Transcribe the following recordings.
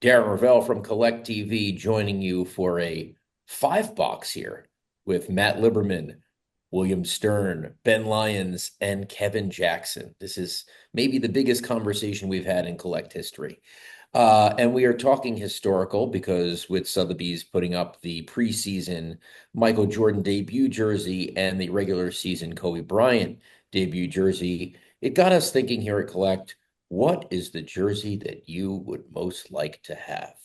Darren Ravel from Collect TV joining you for a five box here with Matt Liberman, William Stern, Ben Lyons, and Kevin Jackson. This is maybe the biggest conversation we've had in Collect history. And we are talking historical because with Sotheby's putting up the preseason Michael Jordan debut jersey and the regular season Kobe Bryant debut jersey, it got us thinking here at Collect, what is the jersey that you would most like to have?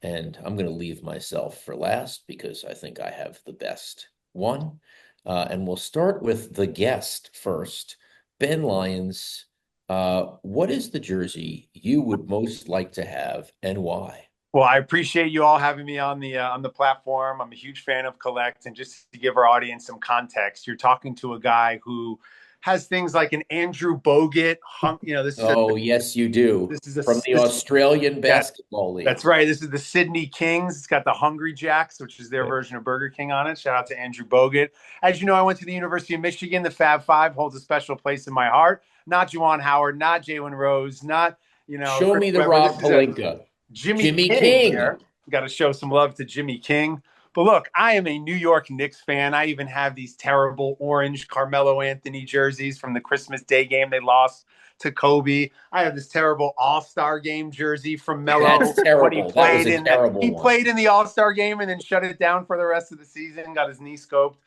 And I'm going to leave myself for last because I think I have the best one. And we'll start with the guest first. Ben Lyons, what is the jersey you would most like to have and why? Well, I appreciate you all having me on the platform. I'm a huge fan of Collect, and just to give our audience some context, you're talking to a guy who has things like an Andrew Bogut. Oh, yes, you do. This is a From the this Australian yeah, Basketball that's League. right. This is the Sydney Kings. It's got the Hungry Jacks, which is their version of Burger King on it. Shout out to Andrew Bogut. As you know, I went to the University of Michigan. The Fab Five holds a special place in my heart. Not Juwan Howard, not Jalen Rose, not Show Chris me the Webber. This Rob is a Pelinka. Jimmy Jimmy King King. here. Got to show some love to Jimmy King. But look, I am a New York Knicks fan. I even have these terrible orange Carmelo Anthony jerseys from the Christmas Day game they lost to Kobe. I have this terrible All-Star game jersey from Melo That's when he terrible. That was played a in the terrible he one. played in the All-Star game and then shut it down for the rest of the season, got his knee scoped.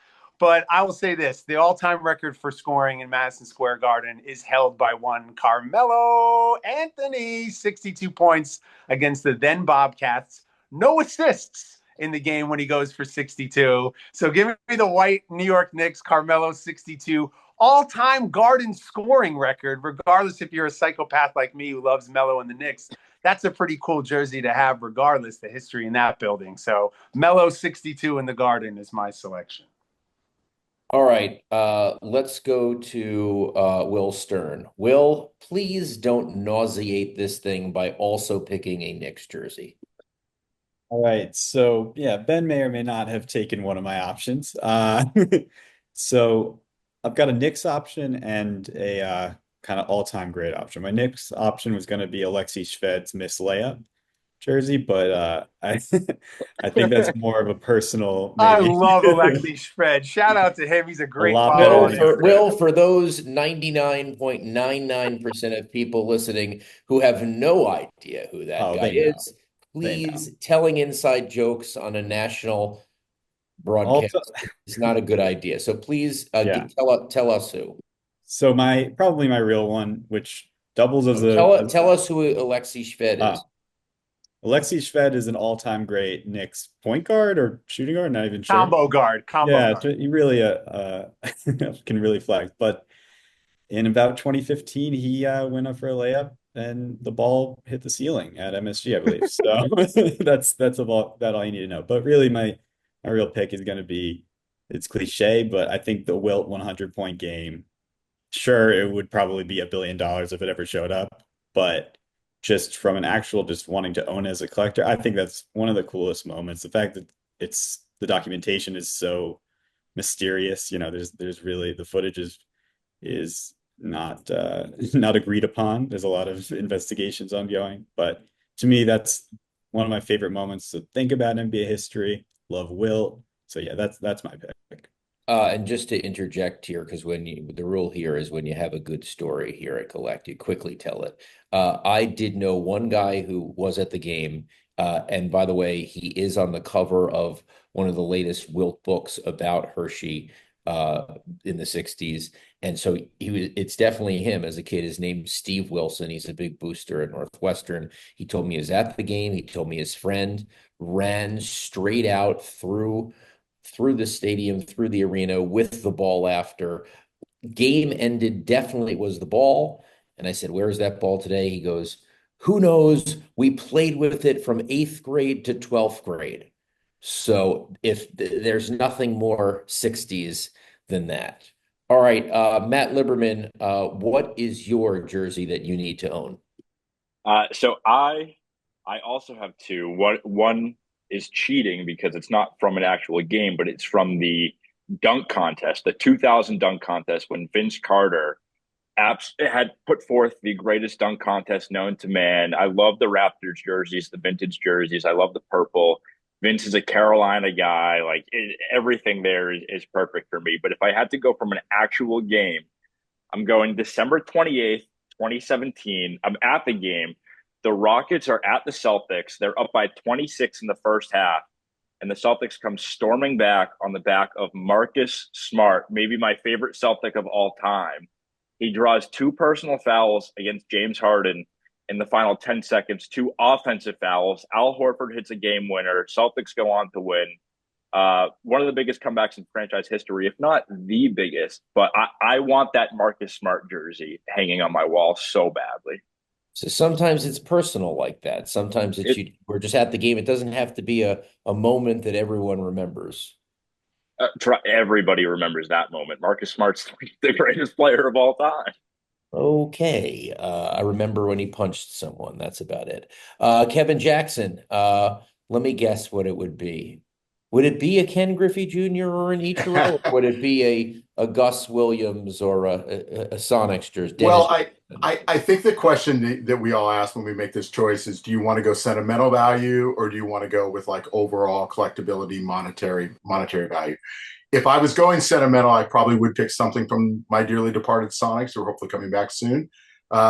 But I will say this, the all-time record for scoring in Madison Square Garden is held by one Carmelo Anthony, 62 points against the then Bobcats. No assists in the game when he goes for 62. So give me the white New York Knicks, Carmelo 62, all-time Garden scoring record, regardless if you're a psychopath like me who loves Melo and the Knicks. That's a pretty cool jersey to have, regardless the history in that building. So Melo 62 in the Garden is my selection. All right, let's go to Will Stern. Will, please don't nauseate this thing by also picking a Knicks jersey. All right. So yeah, Ben may or may not have taken one of my options. So I've got a Knicks option and a kind of all-time great option. My Knicks option was going to be Alexi Shved's Miss Layup jersey, but I I think that's more of a personal I maybe. love Alexi Shved. Shout out to him. He's a A great lot follow better Will, on than Instagram. for those 99.99% of people listening who have no idea who that oh, guy they know. is, They know. please telling inside jokes on a national Also, broadcast is not a good idea. So please yeah. tell us who. So my probably my real one, which doubles as No, a tell us who Alexi Shved uh, is. Alexei Shved is an all-time great Knicks point guard or shooting guard, not even sure. Combo guard, combo Yeah, guard. he really can really flex. But in about 2015, he went up for a layup and the ball hit the ceiling at MSG, I believe. So that's about that all you need to know. But really, my real pick is going to be it's cliche, but I think the Wilt 100 point game. Sure, it would probably be $1 billion if it ever showed up, but just from an actual just wanting to own as a collector, I think that's one of the coolest moments. The fact that it's the documentation is so mysterious. There's really the footage is not not agreed upon. There's a lot of investigations ongoing, but to me, that's one of my favorite moments to think about NBA history. Love Wilt. So yeah, that's my pick. And just to interject here, because the rule here is when you have a good story here at Collect, you quickly tell it. I did know one guy who was at the game, and by the way, he is on the cover of one of the latest Wilt books about Hershey in the 60s. And so it's definitely him as a kid. His name's Steve Wilson. He's a big booster at Northwestern. He told me he was at the game. He told me his friend ran straight out through the stadium, through the arena with the ball after. Game ended, definitely was the ball. And I said, "Where's that ball today?" He goes, "Who knows? We played with it from eighth grade to 12th grade." So if there's nothing more 60s than that. All right, Matt Liberman, what is your jersey that you need to own? So I also have two. One is cheating because it's not from an actual game, but it's from the dunk contest, the 2000 dunk contest when Vince Carter had put forth the greatest dunk contest known to man. I love the Raptors jerseys, the vintage jerseys. I love the purple. Vince is a Carolina guy. Like everything there is perfect for me. But if I had to go from an actual game, I'm going December 28th, 2017. I'm at the game. The Rockets are at the Celtics. They're up by 26 in the first half. And the Celtics come storming back on the back of Marcus Smart, maybe my favorite Celtic of all time. He draws two personal fouls against James Harden in the final 10 seconds, two offensive fouls. Al Horford hits a game winner. Celtics go on to win. One of the biggest comebacks in franchise history, if not the biggest. But I want that Marcus Smart jersey hanging on my wall so badly. So sometimes it's personal like that. Sometimes we're just at the game. It doesn't have to be a moment that everyone remembers. Everybody remembers that moment. Marcus Smart's the greatest player of all time. Okay. I remember when he punched someone. That's about it. Kevin Jackson. Let me guess what it would be. Would it be a Ken Griffey Jr. or an Ichiro? Or would it be a Gus Williams or a Sonics jersey? Well, I think the question that we all ask when we make this choice is, do you want to go sentimental value or do you want to go with like overall collectability, monetary value? If I was going sentimental, I probably would pick something from my dearly departed Sonics, who are hopefully coming back soon.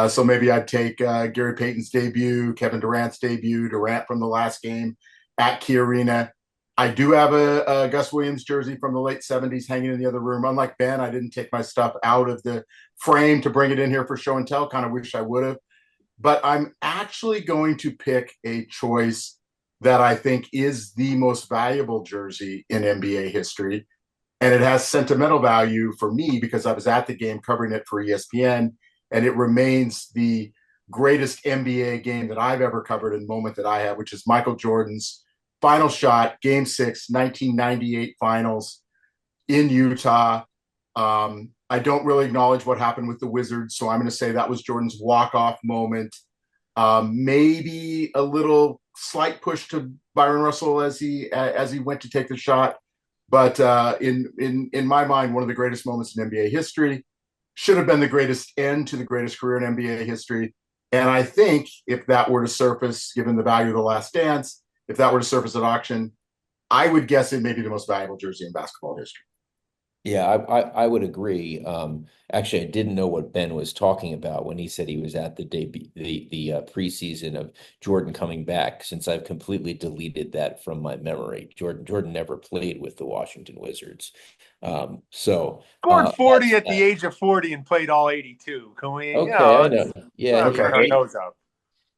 So maybe I'd take Gary Payton's debut, Kevin Durant's debut, Durant from the last game at Key Arena. I do have a Gus Williams jersey from the late 70s hanging in the other room. Unlike Ben, I didn't take my stuff out of the frame to bring it in here for show and tell. Kind of wish I would have. But I'm actually going to pick a choice that I think is the most valuable jersey in NBA history. And it has sentimental value for me because I was at the game covering it for ESPN, and it remains the greatest NBA game that I've ever covered and moment that I have, which is Michael Jordan's final shot, Game 6, 1998 Finals in Utah. I don't really acknowledge what happened with the Wizards, so I'm going to say that was Jordan's walk-off moment. Maybe a little slight push to Byron Russell as he went to take the shot, but in my mind, one of the greatest moments in NBA history. Should have been the greatest end to the greatest career in NBA history. And I think if that were to surface, given the value of The Last Dance, if that were to surface at auction, I would guess it may be the most valuable jersey in basketball history. Yeah, I would agree. Actually, I didn't know what Ben was talking about when he said he was at the debut, the preseason of Jordan coming back, since I've completely deleted that from my memory. Jordan never played with the Washington Wizards. Scored 40 at the age of 40 and played all 82. Can we? Okay, I know. Yeah, our nose up.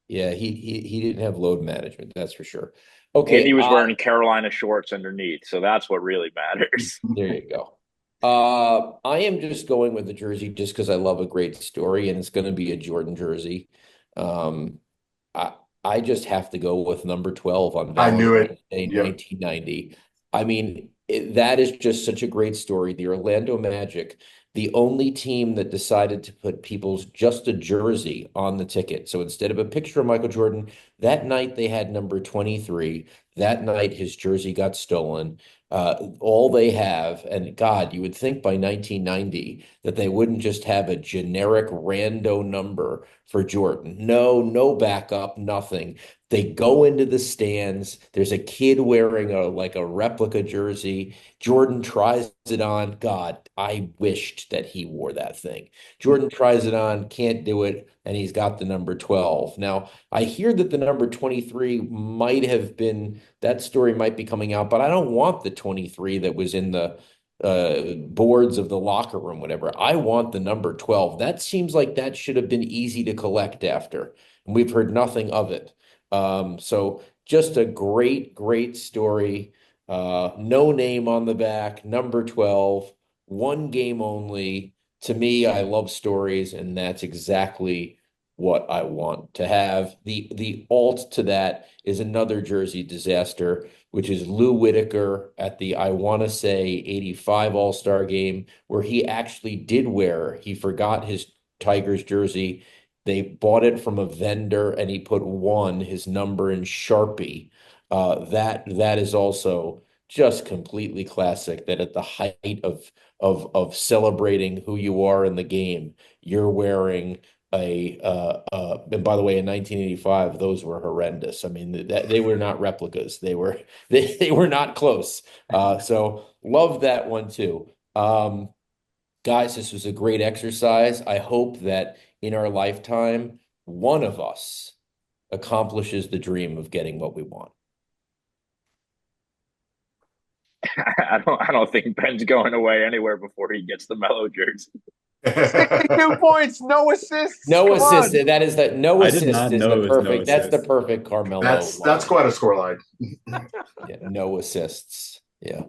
Yeah, he didn't have load management, that's for sure. Okay, and he was wearing Carolina shorts underneath, so that's what really matters. There you go. I am just going with the jersey just because I love a great story, and it's going to be a Jordan jersey. I just have to go with number 12 on Valentine's Day, 1990. I mean, that is just such a great story. The Orlando Magic, the only team that decided to put people's just a jersey on the ticket. So instead of a picture of Michael Jordan, that night they had number 23. That night his jersey got stolen. All they have, and God, you would think by 1990 that they wouldn't just have a generic rando number for Jordan. No backup, nothing. They go into the stands. There's a kid wearing a replica jersey. Jordan tries it on. God, I wished that he wore that thing. Jordan tries it on, can't do it, and he's got the number 12. Now, I hear that the number 23 might have been, that story might be coming out, but I don't want the 23 that was in the boards of the locker room, whatever. I want the number 12. That seems like that should have been easy to collect after, and we've heard nothing of it. So just a great story. No name on the back, number 12, one game only. To me, I love stories, and that's exactly what I want to have. The alt to that is another jersey disaster, which is Lou Whitaker at the, I want to say, 85 All-Star game, where he actually did wear, he forgot his Tigers jersey. They bought it from a vendor, and he put 1, his number, in Sharpie. That is also just completely classic that at the height of celebrating who you are in the game, you're wearing and by the way, in 1985, those were horrendous. I mean, they were not replicas. They were not close. So love that one too. Guys, this was a great exercise. I hope that in our lifetime, one of us accomplishes the dream of getting what we want. I don't think Ben's going away anywhere before he gets the Melo jersey. 62 points, no assists. No Come assists. on. That is that. No I did assist not is know the it was no perfect. That's the assist. perfect Carmelo That's line. quite a score line. Yeah, no assists. Yeah.